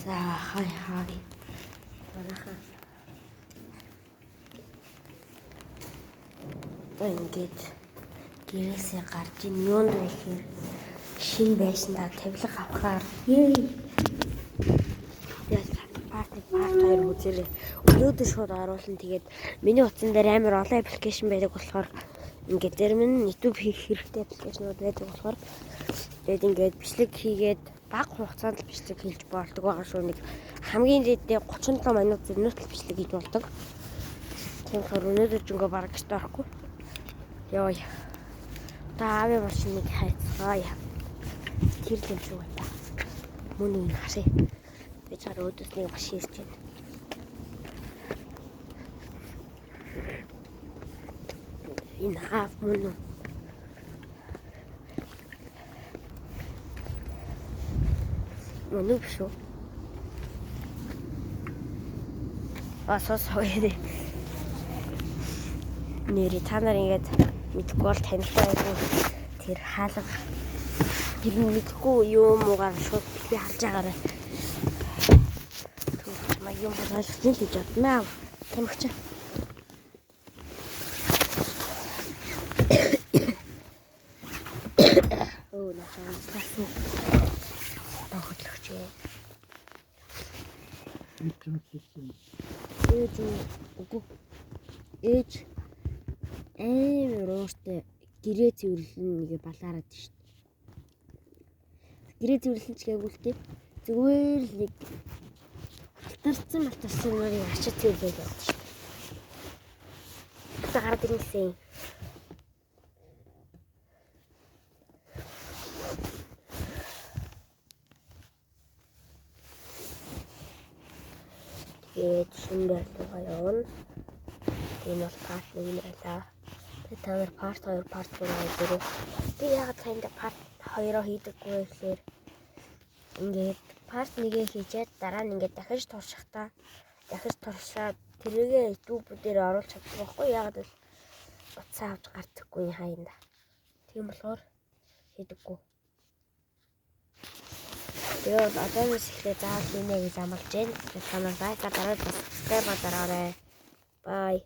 За хай. Манайхаа ингээд гэрээсээ гарч ийн юунд вэ гэхээр шин байшиндаа тавилга авахаар парти хоёр үзээрэй. Өнөөдөр шууд оруулна. Тэгээд миний утсан дээр амар олон аппликейшн байдаг болохоор ингээд зарим нь YouTube хийх хэрэгтэй аппликейшнууд байдаг болохоор тэгээд ингээд бичлэг хийгээд бага хугацаанд л бичлэг хийж болдог байгаа шүү. Нэг хамгийн дээд 37 минут зөрнөт л бичлэг хийж болдог. Тэгэхээр өнөөдөр жингээ бараг гэртээ орохгүй. Яа. Таавын машиныг хайцгаая. Тэр л юм шиг байна. Мөн энэ хашаа. Би чараа өдөөсний машин ирж байна. Энэ хаав мөн үү? Мөн үү шүү. Асосоо. Нэрээ та нар ингээд мэдгүй бол танилтай айгүй тэр хаалга тэр мэдгүй юм уугаар шууд би харж байгаарай. Түр маяг юм болгож гэж бодмаа. Тамхич. Оо начаа стасуу. Бахотлогч. Ээж үгүй. Ээж ууртай гэрээ цэвэрлэн нэгэ балаарад шүү дээ. Гэрээ цэвэрлэн ч гээгүй л дээ. Зүгээр л нэг алтарсан мөрийг ачиж цэвэрлээд яваад шүү дээ. Гараад ирсэн. Тэгээд шинэ байлгаа явна. Энэ бол парт 1 байлаа. Та нар парт 2, парт 3 гэдэг. Би яагаад танд парт 2-оо хийдэггүй вэ гэхээр ингээд парт 1-ээ хийчихэд дараа нь ингээд дахиж туршаад тэргээ YouTube дээр оруулах чаддаг байхгүй яагаад вэ? Утсаа авч гардаггүй хайнда. Тийм болохоор хийдэггүй. Тэгээд одоос ихлээр заавал хийнэ гэж амлаж байна. Та нар лайк дараад subscribe дараарай. Bye.